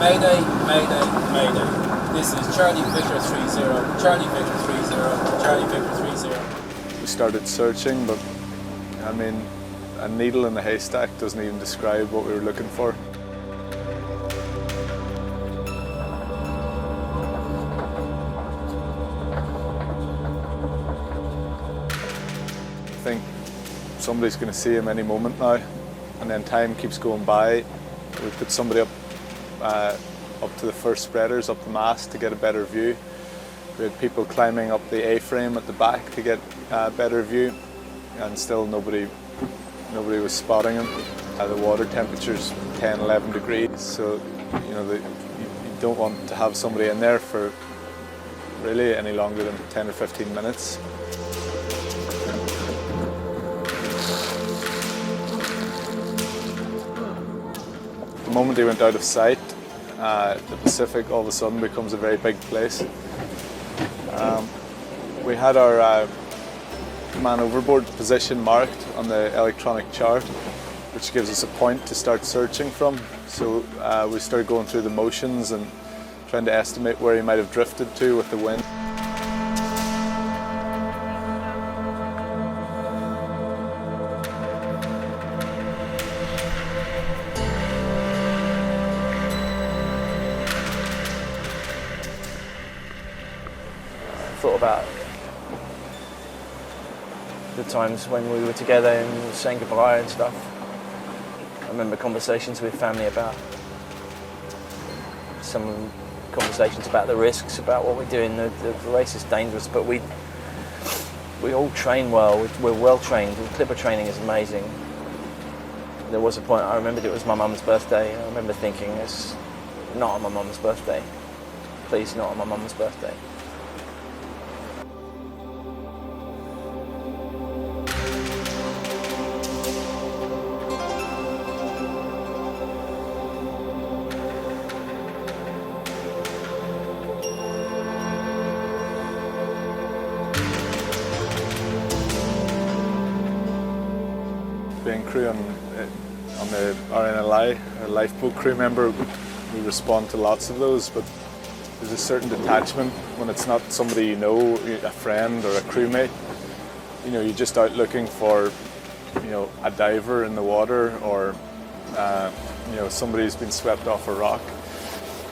Mayday, mayday, mayday. This is Charlie Victor 30, Charlie Victor 30, Charlie Victor 30. We started searching, but I mean, a needle in a haystack doesn't even describe what we were looking for. I think somebody's going to see him any moment now, and then time keeps going by. We put somebody up to the first spreaders, up the mast to get a better view. We had people climbing up the A-frame at the back to get a better view, and still nobody was spotting him. The water temperature's 10, 11 degrees, so you know you don't want to have somebody in there for really any longer than 10 or 15 minutes. The moment he went out of sight, the Pacific all of a sudden becomes a very big place. We had our man overboard position marked on the electronic chart, which gives us a point to start searching from. So we started going through the motions and trying to estimate where he might have drifted to with the wind. Thought about the times when we were together and saying goodbye and stuff. I remember conversations with family about some conversations about the risks, about what we're doing. The race is dangerous, but we all train well. We're well trained. The clipper training is amazing. There was a point, I remembered it was my mum's birthday. I remember thinking, it's not on my mum's birthday. Please, not on my mum's birthday. Being crew on the RNLI, a lifeboat crew member, we respond to lots of those, but there's a certain detachment when it's not somebody you know, a friend or a crewmate. You know, you're just out looking for, you know, a diver in the water, or you know, somebody who's been swept off a rock,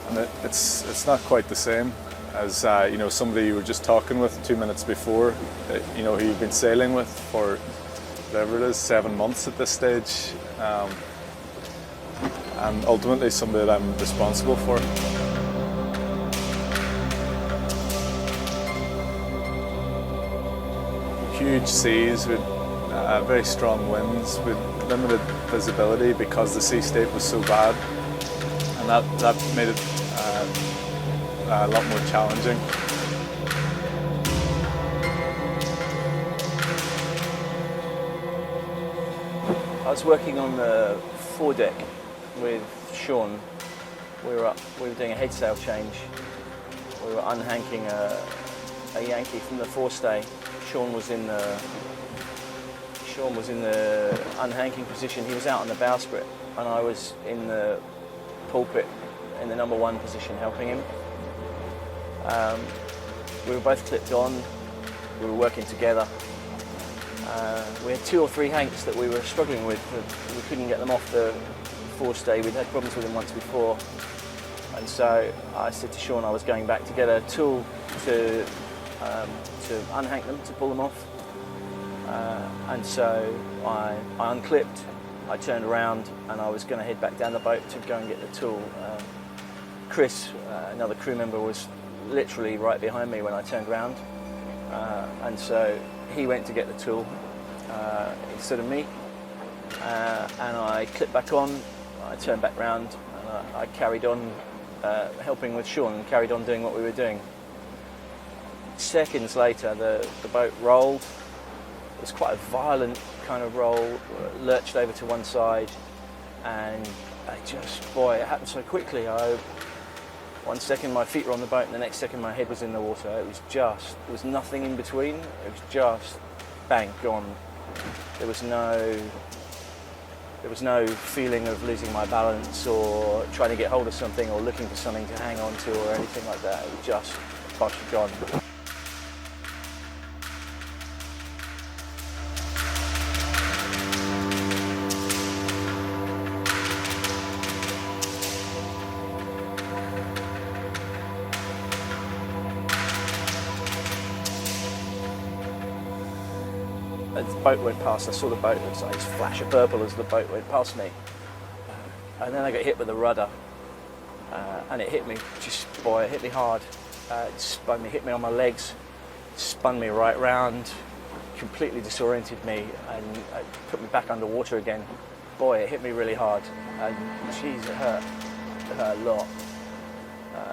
and it's not quite the same as you know, somebody you were just talking with 2 minutes before, you know, who you've been sailing with for whatever it is, 7 months at this stage, and ultimately somebody that I'm responsible for. Huge seas with very strong winds, with limited visibility because the sea state was so bad, and that made it a lot more challenging. I was working on the foredeck with Sean. We were doing a head sail change. We were unhanking a Yankee from the forestay. Sean was in the unhanking position. He was out on the bowsprit, and I was in the pulpit in the number 1 position helping him. We were both clipped on. We were working together. We had 2 or 3 hanks that we were struggling with. We couldn't get them off the forestay. We'd had problems with them once before. And so I said to Sean I was going back to get a tool to unhank them, to pull them off. And so I unclipped, I turned around, and I was going to head back down the boat to go and get the tool. Chris, another crew member, was literally right behind me when I turned around. And so he went to get the tool instead of me, and I clipped back on, I turned back round, and I carried on helping with Sean, and carried on doing what we were doing. Seconds later, the boat rolled. It was quite a violent kind of roll, lurched over to one side, and it happened so quickly. One second my feet were on the boat, and the next second my head was in the water. There was nothing in between. It was just bang, gone. There was no There was no feeling of losing my balance or trying to get hold of something or looking for something to hang on to or anything like that. It was just, gosh, gone. As the boat went past, I saw the boat, there was like this flash of purple as the boat went past me. And then I got hit with the rudder, and it hit me, it hit me hard. It spun me, hit me on my legs, spun me right round, completely disoriented me, and it put me back underwater again. Boy, it hit me really hard, and geez, it hurt a lot.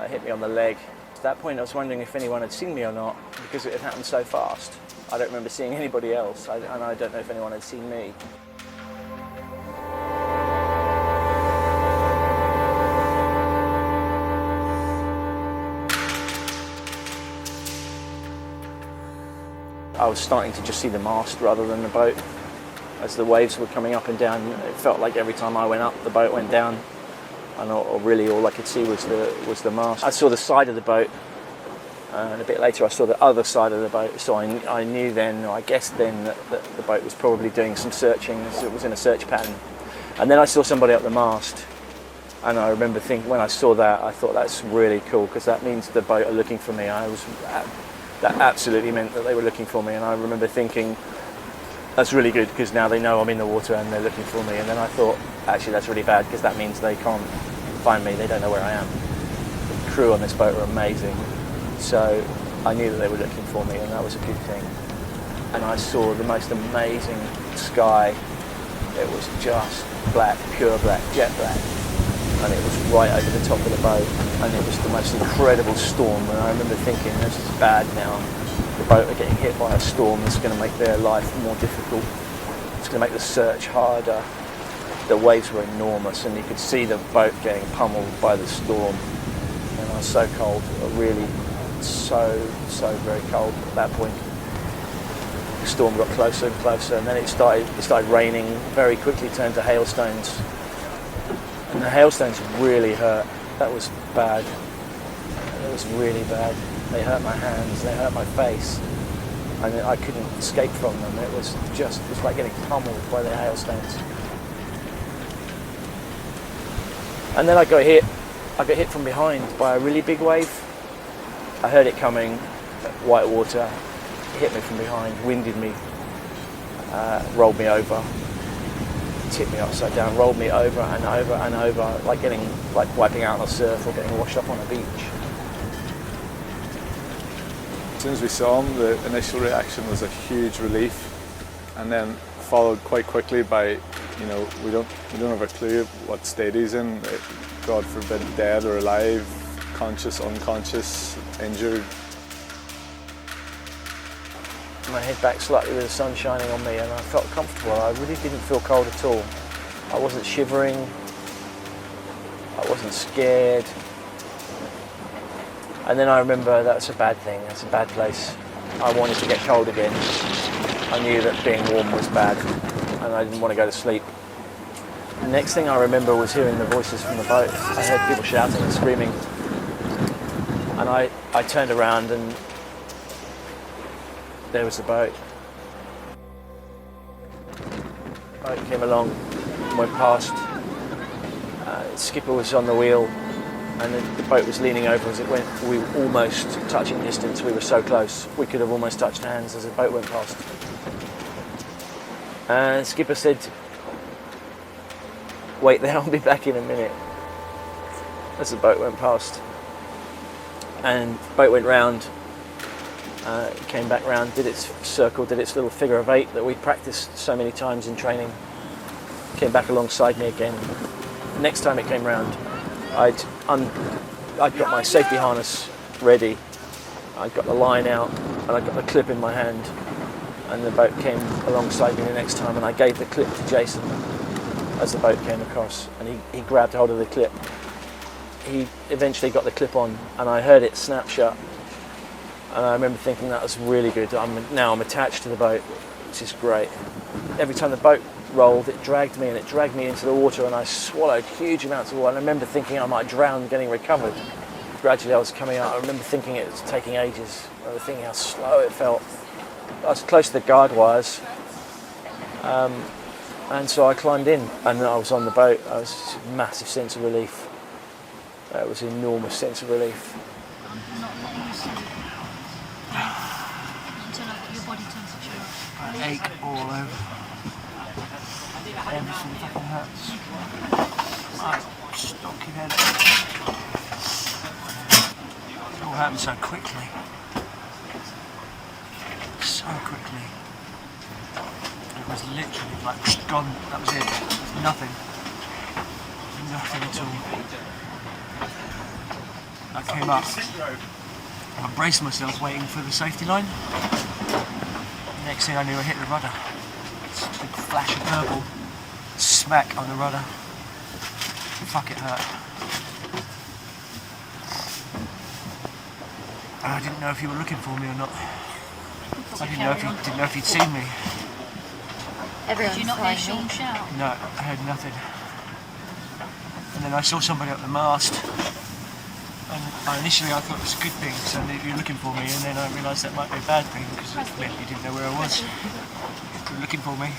It hit me on the leg. At that point I was wondering if anyone had seen me or not, because it had happened so fast. I don't remember seeing anybody else, and I don't know if anyone had seen me. I was starting to just see the mast rather than the boat. As the waves were coming up and down, it felt like every time I went up, the boat went down. And really all I could see was the mast. I saw the side of the boat, and a bit later I saw the other side of the boat, so I knew then, or I guessed then, that the boat was probably doing some searching, so it was in a search pattern. And then I saw somebody up the mast, and I remember thinking, when I saw that, I thought that's really cool, because that means the boat are looking for me. That absolutely meant that they were looking for me, and I remember thinking, that's really good, because now they know I'm in the water and they're looking for me. And then I thought, actually that's really bad, because that means they can't find me, they don't know where I am. The crew on this boat were amazing. So I knew that they were looking for me, and that was a good thing. And I saw the most amazing sky. It was just black, pure black, jet black. And it was right over the top of the boat. And it was the most incredible storm. And I remember thinking, this is bad now. The boat are getting hit by a storm that's going to make their life more difficult. It's going to make the search harder. The waves were enormous, and you could see the boat getting pummeled by the storm. And I was so cold, really so very cold at that point. The storm got closer and closer, and then it started raining, very quickly turned to hailstones. And the hailstones really hurt. That was bad. It was really bad. They hurt my hands, they hurt my face, and I couldn't escape from them. It was like getting pummeled by the hailstones. And then I got hit from behind by a really big wave. I heard it coming, white water, hit me from behind, winded me, rolled me over, tipped me upside down, rolled me over and over and over, like wiping out on a surf or getting washed up on a beach. As soon as we saw him, the initial reaction was a huge relief, and then followed quite quickly by, we don't have a clue what state he's in. God forbid, dead or alive, conscious, unconscious, injured. My head back slightly with the sun shining on me, and I felt comfortable. I really didn't feel cold at all. I wasn't shivering. I wasn't scared. And then I remember that's a bad thing. That's a bad place. I wanted to get cold again. I knew that being warm was bad, and I didn't want to go to sleep. The next thing I remember was hearing the voices from the boat. I heard people shouting and screaming. And I turned around, and there was the boat. The boat came along, went past. The skipper was on the wheel, and the boat was leaning over as it went. We were almost touching distance. We were so close. We could have almost touched hands as the boat went past. And the skipper said, "Wait there, I'll be back in a minute," as the boat went past. And the boat went round, came back round, did its circle, did its little figure of eight that we practiced so many times in training. Came back alongside me again. Next time it came round, I'd got my safety harness ready. I'd got the line out, and I got the clip in my hand. And the boat came alongside me the next time, and I gave the clip to Jason as the boat came across, and he grabbed hold of the clip. He eventually got the clip on, and I heard it snap shut. And I remember thinking that was really good. Now I'm attached to the boat. which is great. Every time the boat rolled, it dragged me, and it dragged me into the water, and I swallowed huge amounts of water. And I remember thinking I might drown getting recovered. Gradually I was coming out. I remember thinking it was taking ages. I remember thinking how slow it felt. I was close to the guide wires, and so I climbed in, and I was on the boat. I was just a massive sense of relief. It was an enormous sense of relief. Your body temperature. I ache all over. Everything fucking hurts. My stocky head. It all happened so quickly. So quickly. It was literally like gone. That was it. Nothing. Nothing at all. I came up. I braced myself waiting for the safety line. Next thing I knew, I hit the rudder. It's a big flash of purple. Smack on the rudder. Fuck, it hurt. I didn't know if you were looking for me or not. I didn't know if you'd seen me. Did you not hear Sean shout? No, I heard nothing. And then I saw somebody up the mast. And initially I thought it was a good thing, so you were looking for me, and then I realised that might be a bad thing because it meant you didn't know where I was. You were looking for me.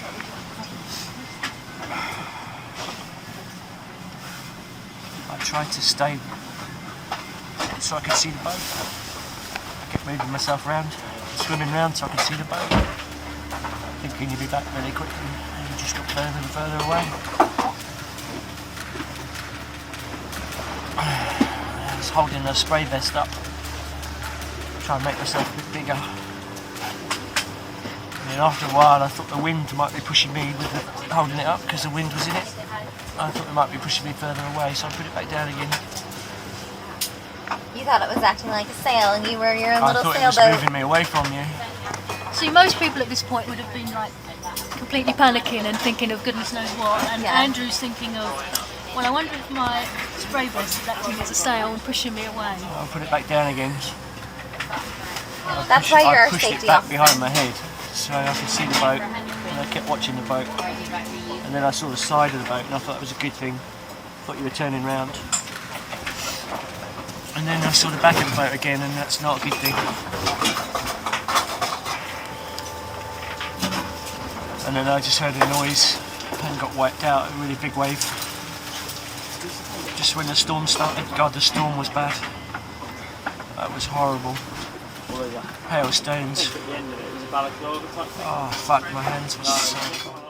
I tried to stay so I could see the boat. I kept moving myself around, swimming around so I could see the boat. Thinking you'd be back really quickly, and you just got further and further away. I was holding a spray vest up, trying to make myself a bit bigger. And then after a while I thought the wind might be pushing me with holding it up because the wind was in it. I thought it might be pushing me further away, so I put it back down again. You thought it was acting like a sail, and you were your own little I thought it was sailboat. moving me away from you. See, most people at this point would have been like completely panicking and thinking of goodness knows what, and Yeah. Andrew's thinking of, well, I wonder if my spray vest is acting as a sail and pushing me away. I'll put it back down again. That's why you're I our pushed it safety back officer. behind my head so I could see the boat, and I kept watching the boat. And then I saw the side of the boat, and I thought it was a good thing. I thought you were turning round. And then I saw the back of the boat again, and that's not a good thing. And then I just heard a noise and got wiped out, a really big wave. Just when the storm started. God, the storm was bad. That was horrible. Hailstones. Oh fuck, my hands were so cold.